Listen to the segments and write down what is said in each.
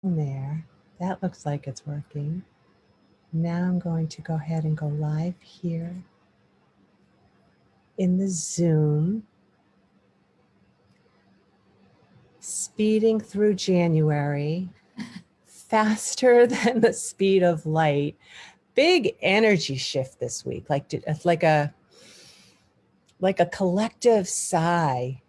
There, that looks like it's working. Now I'm going to go ahead and go live here in the Zoom, speeding through January, faster than the speed of light. Big energy shift this week, like a collective sigh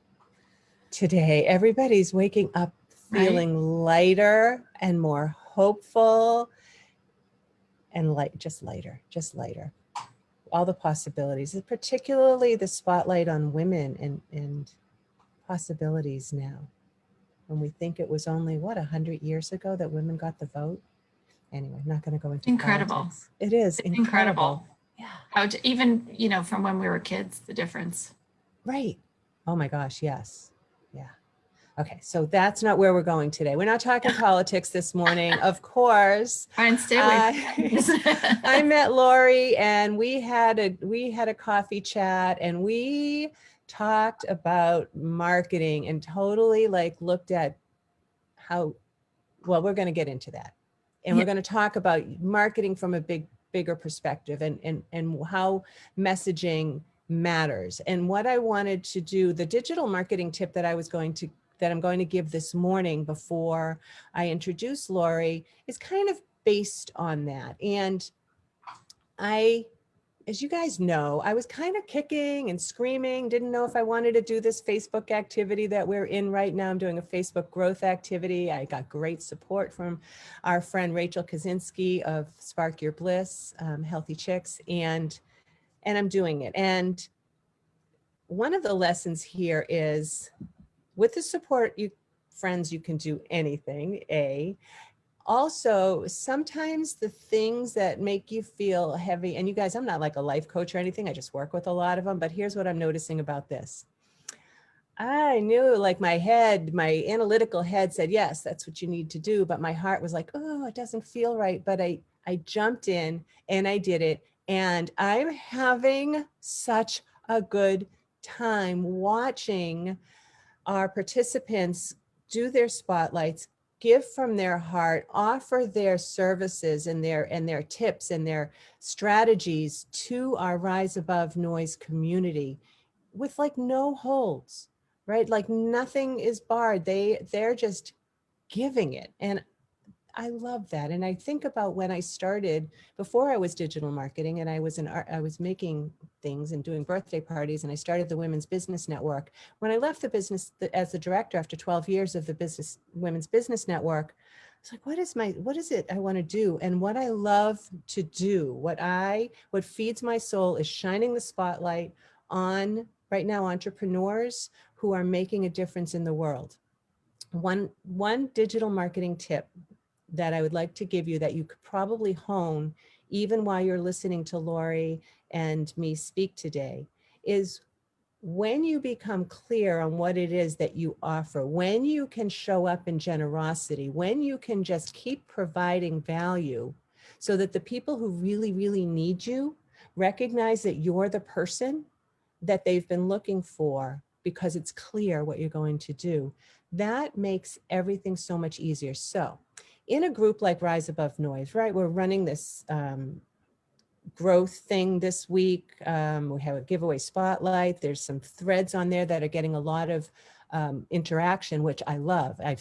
today. Everybody's waking up feeling lighter and more hopeful and just lighter. All the possibilities, particularly the spotlight on women and possibilities now. When we think it was only, 100 years ago that women got the vote? Anyway, I'm not going to go into incredible. Politics. It is incredible. Yeah. How even, from when we were kids, the difference. Right. Oh my gosh, yes. Yeah. Okay, so that's not where we're going today. We're not talking politics this morning, of course. Fine, stay away. I met Laurie and we had a coffee chat and we talked about marketing and totally looked at how, well, we're going to get into that. And we're going to talk about marketing from a bigger perspective and how messaging matters. And what I wanted to do, the digital marketing tip that I'm going to give this morning before I introduce Laurie is kind of based on that. And as you guys know, I was kind of kicking and screaming, didn't know if I wanted to do this Facebook activity that we're in right now. I'm doing a Facebook growth activity. I got great support from our friend Rachel Kaczynski of Spark Your Bliss, Healthy Chicks, and I'm doing it. And one of the lessons here is, with the support, you friends, you can do anything, Also, sometimes the things that make you feel heavy, and you guys, I'm not like a life coach or anything, I just work with a lot of them, but here's what I'm noticing about this. I knew, my analytical head said, yes, that's what you need to do, but my heart was like, oh, it doesn't feel right. But I jumped in and I did it, and I'm having such a good time watching our participants do their spotlights, give from their heart, offer their services and their tips and their strategies to our Rise Above Noise community with no holds, right? Like nothing is barred. They're just giving it. And I love that. And I think about when I started, before I was digital marketing, and I was making things and doing birthday parties, and I started the Women's Business Network. When I left the business as the director after 12 years of the Women's Business Network, I was like, what is it I want to do? And what I love to do, what feeds my soul is shining the spotlight on, right now, entrepreneurs who are making a difference in the world. One digital marketing tip that I would like to give you that you could probably hone even while you're listening to Laurie and me speak today is, when you become clear on what it is that you offer, when you can show up in generosity, when you can just keep providing value so that the people who really, really need you recognize that you're the person that they've been looking for because it's clear what you're going to do, that makes everything so much easier. So in a group like Rise Above Noise, right, we're running this growth thing this week. We have a giveaway spotlight. There's some threads on there that are getting a lot of interaction, which I love. I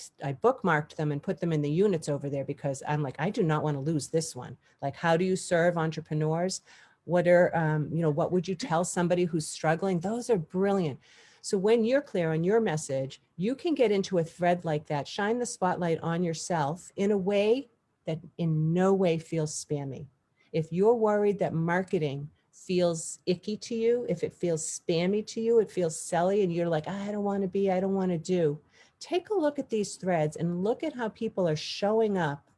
bookmarked them and put them in the units over there because I'm like, I do not want to lose this one. Like, how do you serve entrepreneurs? What would you tell somebody who's struggling? Those are brilliant. So when you're clear on your message, you can get into a thread like that, shine the spotlight on yourself in a way that in no way feels spammy. If you're worried that marketing feels icky to you, if it feels spammy to you, it feels silly, and you're like, I don't want to do, take a look at these threads and look at how people are showing up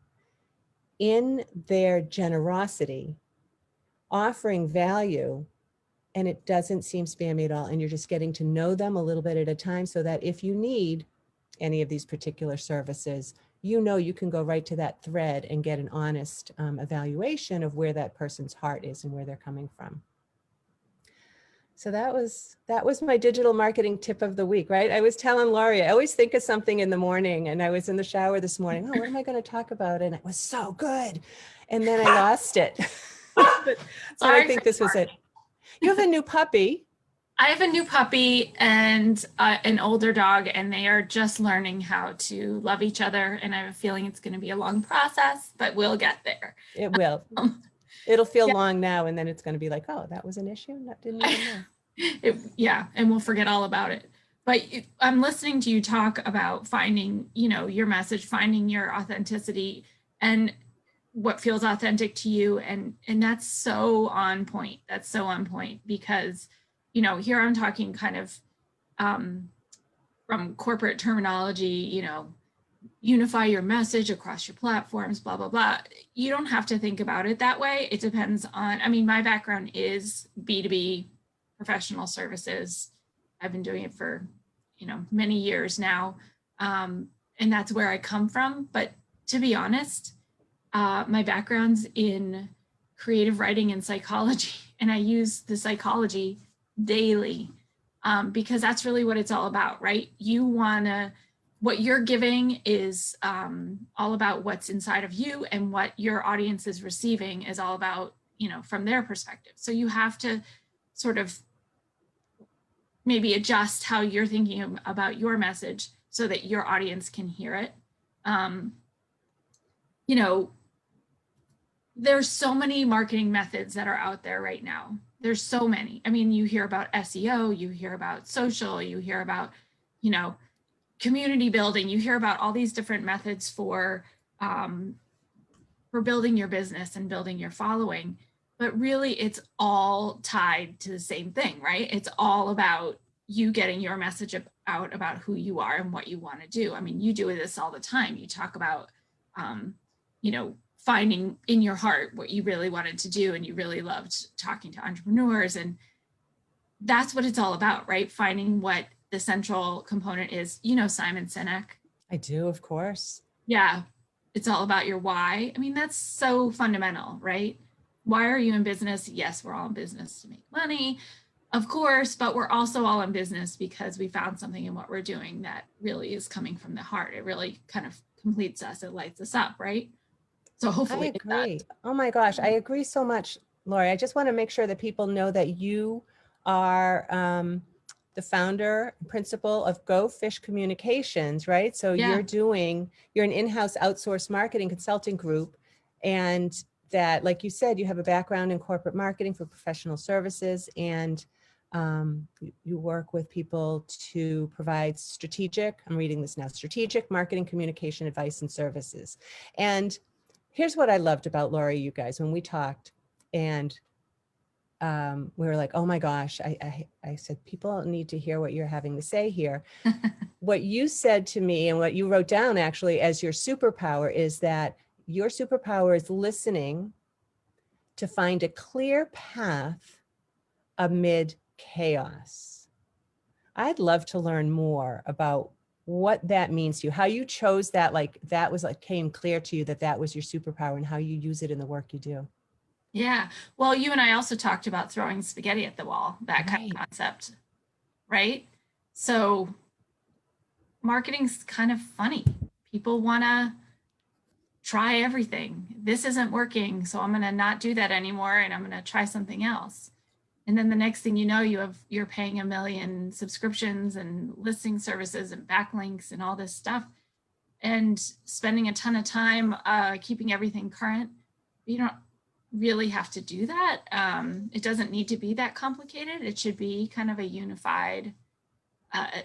in their generosity, offering value, and it doesn't seem spammy at all. And you're just getting to know them a little bit at a time so that if you need any of these particular services, you can go right to that thread and get an honest evaluation of where that person's heart is and where they're coming from. So that was my digital marketing tip of the week, right? I was telling Laurie, I always think of something in the morning, and I was in the shower this morning. Oh, what am I going to talk about? And it was so good. And then I lost it. but I Sorry think for this was it. You have a new puppy. I have a new puppy and an older dog, and they are just learning how to love each other. And I have a feeling it's going to be a long process, but we'll get there. It will. Um, It'll feel yeah, long now, and then it's going to be like, oh, that was an issue. I didn't even know. yeah, and we'll forget all about it. But I'm listening to you talk about finding, your message, finding your authenticity, and what feels authentic to you, and that's so on point. That's so on point because, here I'm talking kind of um, from corporate terminology, unify your message across your platforms, blah, blah, blah. You don't have to think about it that way. It depends on, I mean, my background is B2B professional services. I've been doing it for, many years now. And that's where I come from. But to be honest, my background's in creative writing and psychology, and I use the psychology daily because that's really what it's all about, right? What you're giving is all about what's inside of you, and what your audience is receiving is all about, from their perspective. So you have to sort of maybe adjust how you're thinking about your message so that your audience can hear it. Um, you know, there's so many marketing methods that are out there right now. There's so many. I mean, you hear about SEO, you hear about social, you hear about, community building, you hear about all these different methods for building your business and building your following. But really, it's all tied to the same thing, right? It's all about you getting your message out about who you are and what you want to do. I mean, you do this all the time. You talk about, finding in your heart what you really wanted to do, and you really loved talking to entrepreneurs. And that's what it's all about, right? Finding what the central component is. Simon Sinek. I do, of course. Yeah. It's all about your why. I mean, that's so fundamental, right? Why are you in business? Yes, we're all in business to make money, of course, but we're also all in business because we found something in what we're doing that really is coming from the heart. It really kind of completes us. It lights us up, right? So I hopefully it does. agree. Oh my gosh, I agree so much, Laurie. I just want to make sure that people know that you are the founder and principal of Go Fish Communications, right? So Yeah. you're an in-house outsourced marketing consulting group, and that, like you said, you have a background in corporate marketing for professional services, and you work with people to provide I'm reading this now, strategic marketing communication advice and services. And here's what I loved about Laurie, you guys, when we talked, and we were like, oh my gosh, I said, people need to hear what you're having to say here. What you said to me and what you wrote down actually as your superpower is that your superpower is listening to find a clear path amid chaos. I'd love to learn more about what that means to you, how you chose that, like that was like came clear to you that that was your superpower, and how you use it in the work you do. Yeah. Well, you and I also talked about throwing spaghetti at the wall, that kind of Right. concept, right? So marketing's kind of funny. People want to try everything. This isn't working, so I'm going to not do that anymore, and I'm going to try something else. And then the next thing you know, you're paying 1 million subscriptions and listing services and backlinks and all this stuff, and spending a ton of time keeping everything current. You don't really have to do that. It doesn't need to be that complicated. It should be kind of a unified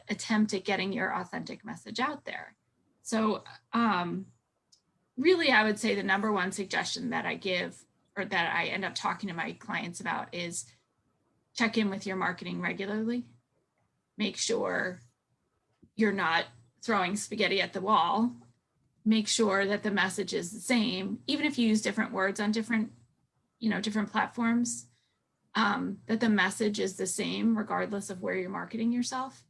attempt at getting your authentic message out there. So really, I would say the number one suggestion that I give, or that I end up talking to my clients about, is check in with your marketing regularly. Make sure you're not throwing spaghetti at the wall. Make sure that the message is the same, even if you use different words on different platforms, that the message is the same regardless of where you're marketing yourself.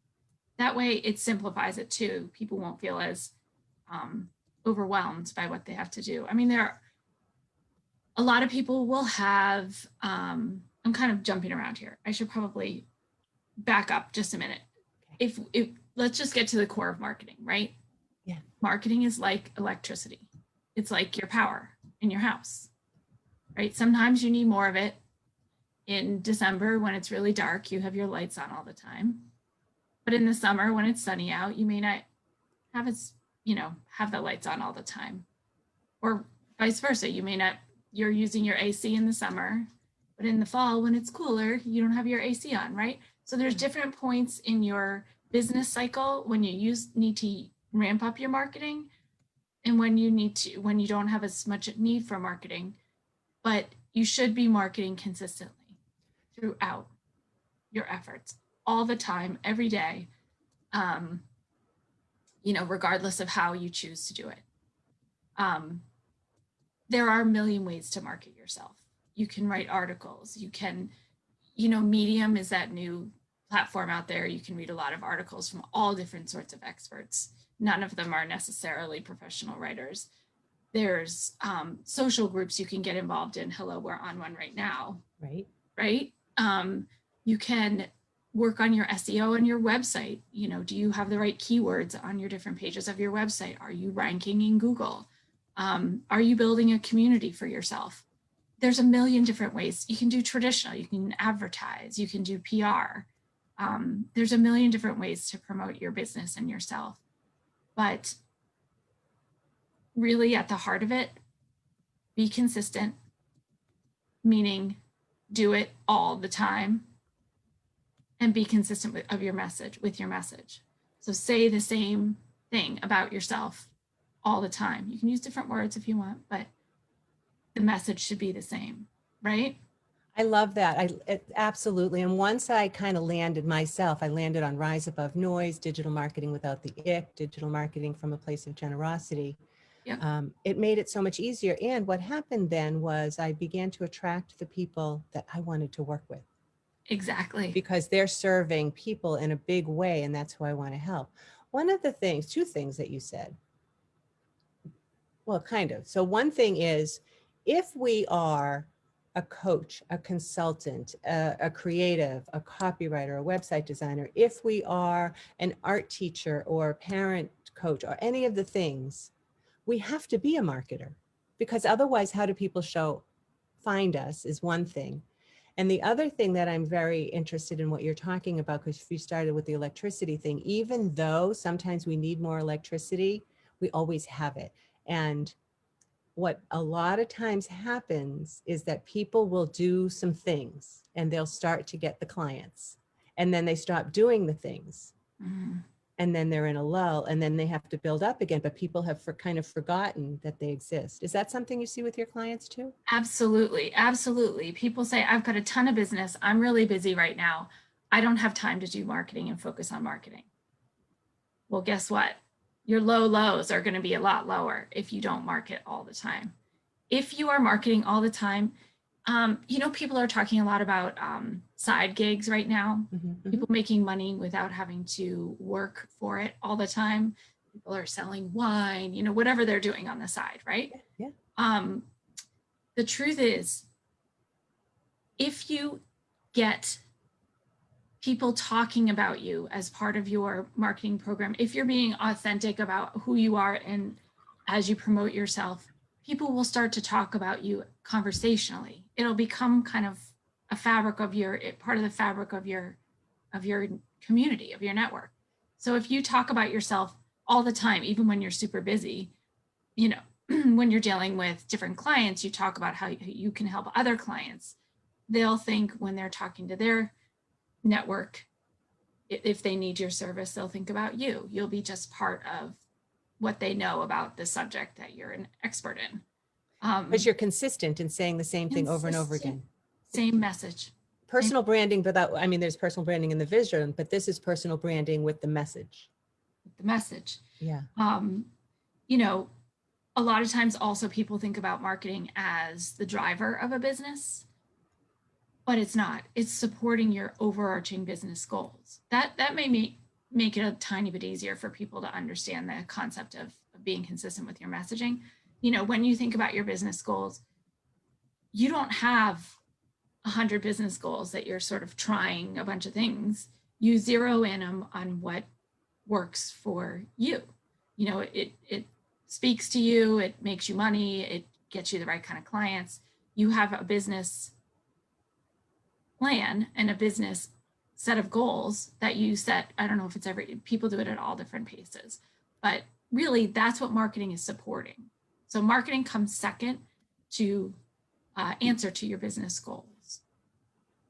That way it simplifies it too. People won't feel as overwhelmed by what they have to do. I mean, a lot of people will have, I'm kind of jumping around here. I should probably back up just a minute. If let's just get to the core of marketing, right? Yeah. Marketing is like electricity. It's like your power in your house, right? Sometimes you need more of it. In December, when it's really dark, you have your lights on all the time. But in the summer, when it's sunny out, you may not have it, have the lights on all the time. Or vice versa. You may not, you're using your AC in the summer, but in the fall, when it's cooler, you don't have your AC on, right? So there's different points in your business cycle when you need to ramp up your marketing, and when you don't have as much need for marketing. But you should be marketing consistently throughout your efforts all the time, every day, regardless of how you choose to do it. There are a million ways to market yourself. You can write articles. You can, Medium is that new platform out there. You can read a lot of articles from all different sorts of experts. None of them are necessarily professional writers. There's social groups you can get involved in. Hello, we're on one right now. Right? You can work on your SEO on your website. Do you have the right keywords on your different pages of your website? Are you ranking in Google? Are you building a community for yourself? There's a million different ways. You can do traditional, you can advertise, you can do PR. There's a million different ways to promote your business and yourself. But really at the heart of it, be consistent, meaning do it all the time, and be consistent with your message. So say the same thing about yourself all the time. You can use different words if you want, but the message should be the same, right? I love that. Absolutely. And once I kind of landed myself, I landed on Rise Above Noise, digital marketing without the ick, digital marketing from a place of generosity. Yep. It made it so much easier. And what happened then was I began to attract the people that I wanted to work with. Exactly. Because they're serving people in a big way, and that's who I want to help. One of the things, two things that you said, well, kind of. So one thing is, if we are a coach, a consultant, a creative, a copywriter, a website designer, if we are an art teacher or a parent coach or any of the things, we have to be a marketer, because otherwise, how do people find us is one thing. And the other thing that I'm very interested in what you're talking about, because you started with the electricity thing, even though sometimes we need more electricity, we always have it. And what a lot of times happens is that people will do some things and they'll start to get the clients, and then they stop doing the things. Mm-hmm. And then they're in a lull, and then they have to build up again, but people have kind of forgotten that they exist. Is that something you see with your clients too? Absolutely. Absolutely. People say, I've got a ton of business. I'm really busy right now. I don't have time to do marketing and focus on marketing. Well, guess what? Your lows are going to be a lot lower if you don't market all the time. If you are marketing all the time, people are talking a lot about side gigs right now. Mm-hmm. People making money without having to work for it all the time. People are selling wine, whatever they're doing on the side, right? Yeah. The truth is, if you get people talking about you as part of your marketing program, if you're being authentic about who you are and as you promote yourself, people will start to talk about you conversationally. It'll become kind of a fabric of part of the fabric of your community, of your network. So if you talk about yourself all the time, even when you're super busy, when you're dealing with different clients, you talk about how you can help other clients. They'll think when they're talking to their network, if they need your service, they'll think about you. You'll be just part of what they know about the subject that you're an expert in. Because you're consistent in saying the same thing over and over again. Same message. Personal branding, there's personal branding in the vision, but this is personal branding with the message. With the message. Yeah. A lot of times also people think about marketing as the driver of a business, but it's not. It's supporting your overarching business goals. That may make it a tiny bit easier for people to understand the concept of being consistent with your messaging. When you think about your business goals, you don't have 100 business goals that you're sort of trying a bunch of things. you zero in on what works for you. You know, it speaks to you, it makes you money, it gets you the right kind of clients. You have a business plan and a business set of goals that you set. I don't know if it's people do it at all different paces, but really that's what marketing is supporting. So marketing comes second to answer to your business goals,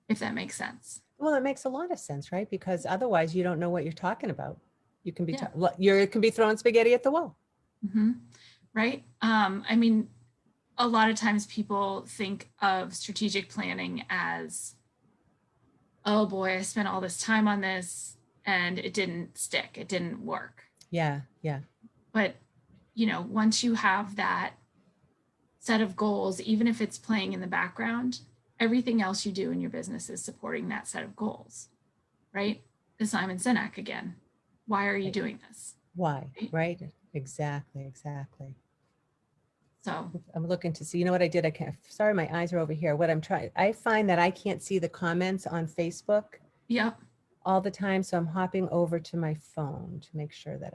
if that makes sense. Well, it makes a lot of sense, right? Because otherwise you don't know what you're talking about. You can be, Yeah. you can be throwing spaghetti at the wall. Mm-hmm. Right. I mean, a lot of times people think of strategic planning as, oh boy, I spent all this time on this and it didn't stick, it didn't work. Yeah. Yeah. But, you know, once you have that set of goals, even if it's playing in the background, everything else you do in your business is supporting that set of goals, right? The Simon Sinek again. Why are you doing this? Why? Right? Exactly. Exactly. So I'm looking to see, you know what I did? I can't, sorry, my eyes are over here. What I'm trying, I find that I can't see the comments on Facebook yep. all the time. So I'm hopping over to my phone to make sure that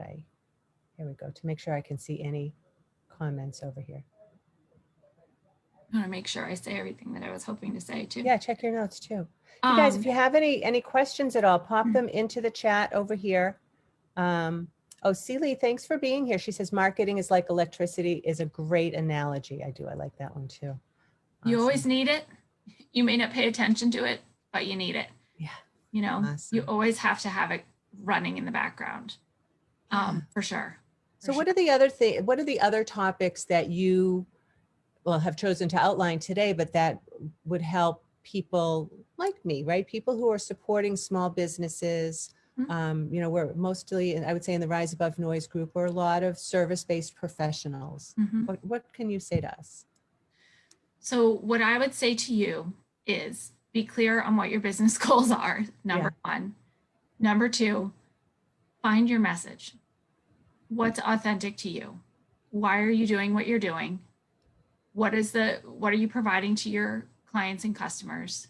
here we go, to make sure I can see any comments over here. I want to make sure I say everything that I was hoping to say too. Yeah, check your notes too. You guys, if you have any questions at all, pop them into the chat over here. Oh, Celie, thanks for being here. She says marketing is like electricity is a great analogy. I like that one too. You always Awesome. need it. You may not pay attention to it, but you need it. Yeah. You know, Awesome. you always have to have it running in the background. For sure. So what are the other topics that you have chosen to outline today, but that would help people like me, right? People who are supporting small businesses. You know, we're mostly, I would say in the Rise Above Noise group, we're a lot of service-based professionals. What can you say to us? So what I would say to you is be clear on what your business goals are, number one. Number two, find your message. What's authentic to you? Why are you doing what you're doing? What are you providing to your clients and customers?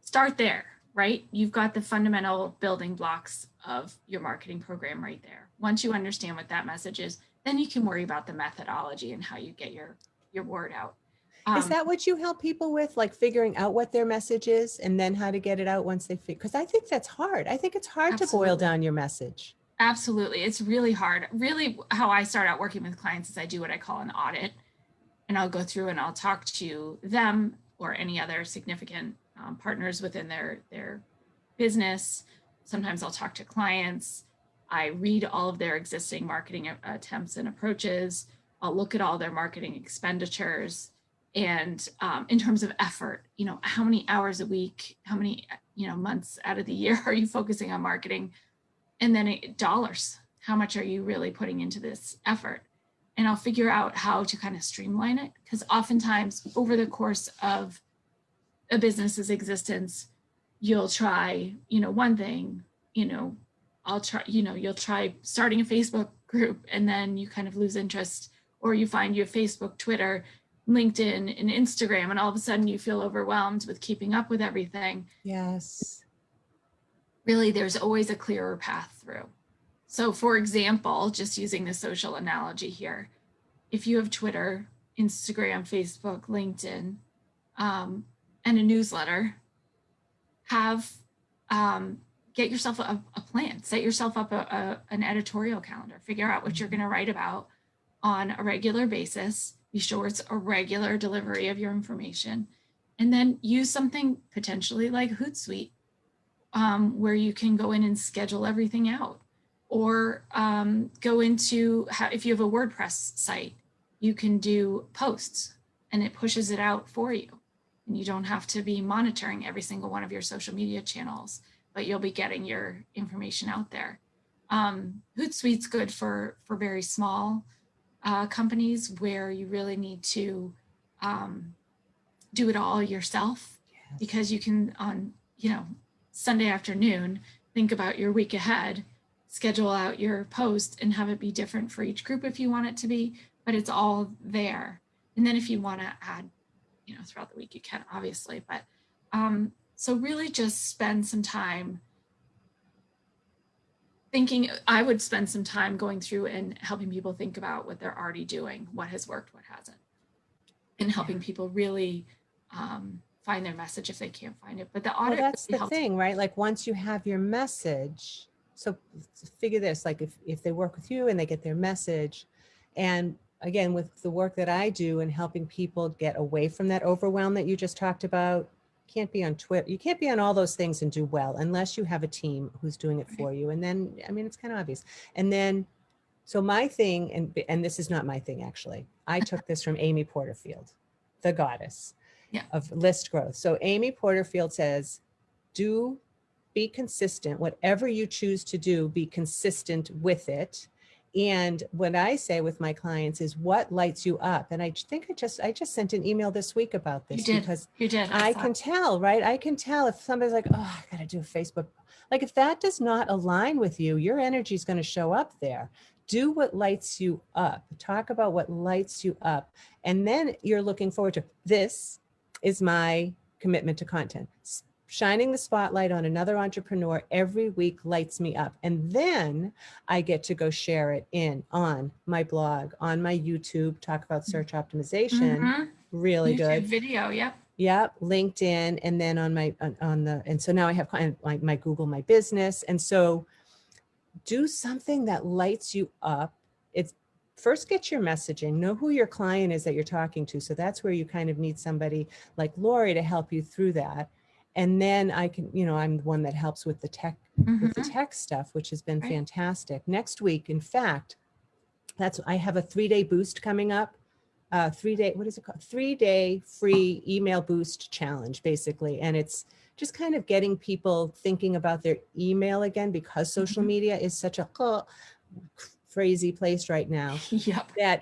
Start there, right? You've got the fundamental building blocks of your marketing program right there. Once you understand what that message is, then you can worry about the methodology and how you get your word out. Is that what you help people with, like figuring out what their message is and then how to get it out once they because I think that's hard. I think it's hard to boil down your message. Absolutely. It's really hard. Really, how I start out working with clients is I do what I call an audit, and I'll go through and I'll talk to them or any other significant partners within their business. Sometimes I'll talk to clients. I read all of their existing marketing attempts and approaches. I'll look at all their marketing expenditures. And in terms of effort, you know, how many hours a week, how many, you know, months out of the year are you focusing on marketing? And then dollars, how much are you really putting into this effort? And I'll figure out how to kind of streamline it, because oftentimes over the course of a business's existence, you'll try, you know, one thing, you know, you'll try starting a Facebook group and then you kind of lose interest, or you find you have Facebook, Twitter, LinkedIn, and Instagram, and all of a sudden you feel overwhelmed with keeping up with everything. Yes. Really, there's always a clearer path through. So for example, just using the social analogy here, if you have Twitter, Instagram, Facebook, LinkedIn, and a newsletter, get yourself a plan, set yourself up an editorial calendar, figure out what you're going to write about on a regular basis, be sure it's a regular delivery of your information, and then use something potentially like Hootsuite, where you can go in and schedule everything out, or go into, if you have a WordPress site, you can do posts and it pushes it out for you. And you don't have to be monitoring every single one of your social media channels, but you'll be getting your information out there. Hootsuite's good for very small companies where you really need to do it all yourself, because you can, on, you know, Sunday afternoon, think about your week ahead, schedule out your post and have it be different for each group if you want it to be, but it's all there. And then if you want to add, you know, throughout the week, you can, obviously, but so really just spend some time thinking, I would spend some time going through and helping people think about what they're already doing, what has worked, what hasn't, and helping people really find their message if they can't find it. But the Well, audit that's really the helps. thing, right? Like once you have your message, so figure this, like if they work with you and they get their message, and again, with the work that I do and helping people get away from that overwhelm that you just talked about, can't be on Twitter, you can't be on all those things and do well unless you have a team who's doing it for you. And then, I mean, it's kind of obvious. And then, so my thing, and this is not my thing actually, I took this from Amy Porterfield, the goddess Yeah. of list growth. So Amy Porterfield says, be consistent. Whatever you choose to do, be consistent with it. And what I say with my clients is what lights you up. And I think I just sent an email this week about this because You did. I can tell, right? I can tell if somebody's like, oh, I got to do Facebook. Like if that does not align with you, your energy is going to show up there. Do what lights you up. Talk about what lights you up. And then you're looking forward to this is my commitment to content. Shining the spotlight on another entrepreneur every week lights me up. And then I get to go share it on my blog, on my YouTube, talk about search optimization, really YouTube good. video, yep. Yep, LinkedIn, and then and so now I have my Google My Business. And so do something that lights you up. It's first get your messaging, know who your client is that you're talking to. So that's where you kind of need somebody like Laurie to help you through that. And then I can, I'm the one that helps with the tech stuff, which has been fantastic. Next week, in fact, I have a 3-day boost coming up. 3-day, what is it called? 3-day free email boost challenge, basically. And it's just kind of getting people thinking about their email again, because social media is such a crazy place right now. Yep. That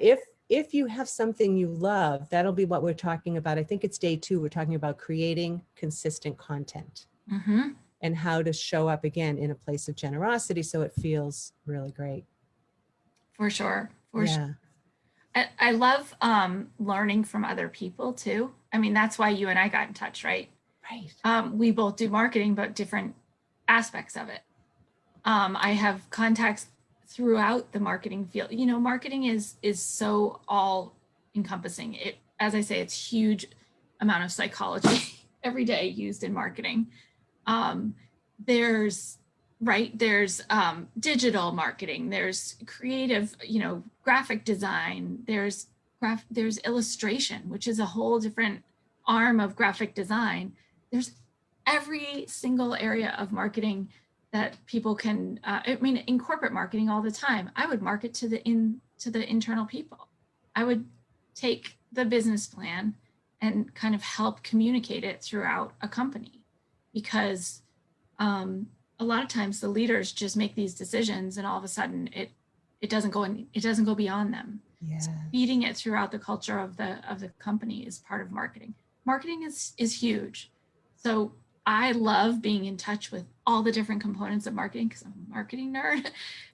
if you have something you love, that'll be what we're talking about. I think it's day 2. We're talking about creating consistent content and how to show up again in a place of generosity so it feels really great. For sure. Sure. I love learning from other people too. I mean, that's why you and I got in touch, right? Right. We both do marketing, but different aspects of it. I have contacts throughout the marketing field. Marketing is so all encompassing. It, as I say, it's huge amount of psychology every day used in marketing. There's digital marketing, there's creative, graphic design, there's illustration, which is a whole different arm of graphic design. There's every single area of marketing that people can, in corporate marketing all the time, I would market to the internal people. I would take the business plan and kind of help communicate it throughout a company, because a lot of times the leaders just make these decisions and all of a sudden it doesn't go beyond them. Yeah. So feeding it throughout the culture of the company is part of marketing. Marketing is huge. So I love being in touch with all the different components of marketing because I'm a marketing nerd.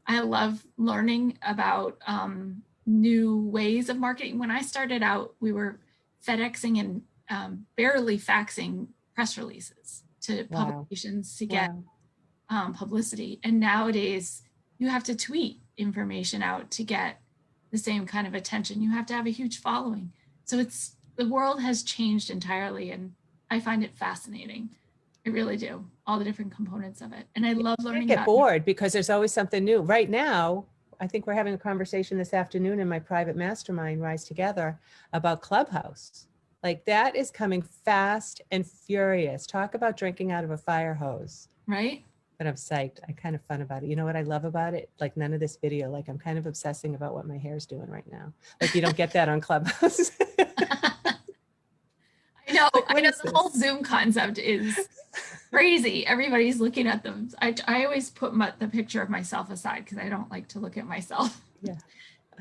I love learning about new ways of marketing. When I started out, we were FedExing and barely faxing press releases to publications to get publicity. And nowadays, you have to tweet information out to get the same kind of attention. You have to have a huge following. So the world has changed entirely, and I find it fascinating. I really do. All the different components of it. And I love learning about it. Get bored because there's always something new. Right now, I think we're having a conversation this afternoon in my private mastermind, Rise Together, about Clubhouse. Like that is coming fast and furious. Talk about drinking out of a fire hose. Right. But I'm psyched. I kind of fun about it. You know what I love about it? Like none of this video, like I'm kind of obsessing about what my hair's doing right now. Like you don't get that on Clubhouse. I know the whole Zoom concept is crazy. Everybody's looking at them. I always put the picture of myself aside because I don't like to look at myself. Yeah.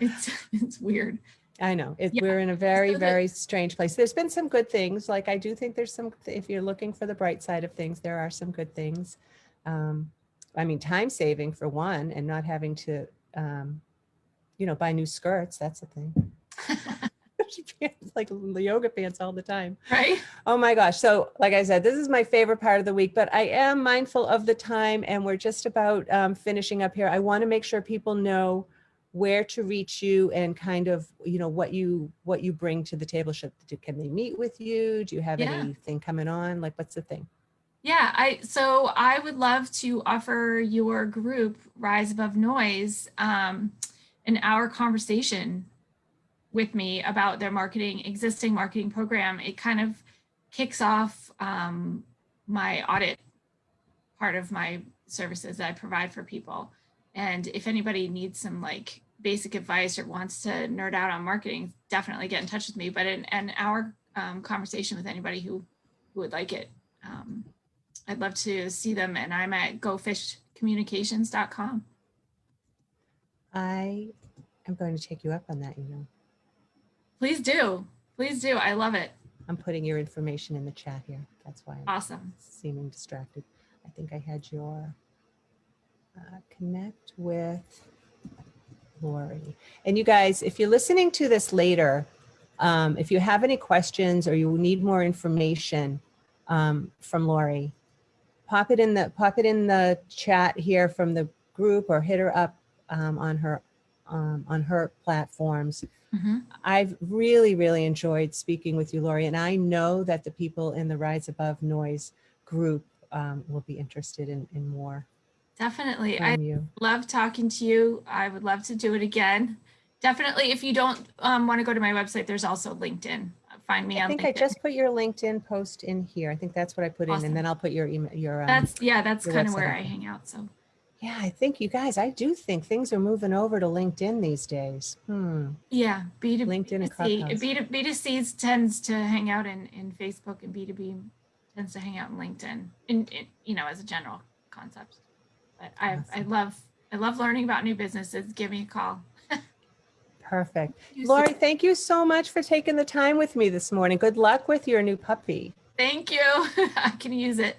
It's weird. I know. We're in a very, very strange place. There's been some good things. Like I do think there's some, if you're looking for the bright side of things, there are some good things. Time saving for one, and not having to, buy new skirts. That's a thing. pants, like the yoga pants all the time. Right. Oh my gosh. So like I said, this is my favorite part of the week, but I am mindful of the time and we're just about finishing up here. I want to make sure people know where to reach you and kind of, what you bring to the table. Can they meet with you? Do you have Yeah. anything coming on? Like, what's the thing? Yeah, so I would love to offer your group Rise Above Noise an hour conversation with me about their existing marketing program. It kind of kicks off my audit part of my services that I provide for people. And if anybody needs some like basic advice or wants to nerd out on marketing, definitely get in touch with me. But an hour conversation with anybody who would like it. I'd love to see them, and I'm at gofishcommunications.com. I am going to take you up on that, Please do. Please do. I love it. I'm putting your information in the chat here. That's why I'm Awesome. seeming distracted. I think I had your connect with Laurie. And you guys, if you're listening to this later, if you have any questions or you need more information from Laurie, pop it in the chat here from the group or hit her up on her platforms. Mm-hmm. I've really, really enjoyed speaking with you, Laurie, and I know that the people in the Rise Above Noise group will be interested in more. Definitely. I love talking to you. I would love to do it again. Definitely. If you don't want to go to my website, there's also LinkedIn. Find me on LinkedIn. I just put your LinkedIn post in here. I think that's what I put Awesome. in, and then I'll put your email. That's kind of where I hang out. So. Yeah, I think you guys, I do think things are moving over to LinkedIn these days. Yeah, LinkedIn and Clubhouse. B2C tends to hang out in Facebook, and B2B tends to hang out in LinkedIn, as a general concept. But awesome. I love learning about new businesses. Give me a call. Perfect. Laurie, thank you so much for taking the time with me this morning. Good luck with your new puppy. Thank you. I can use it.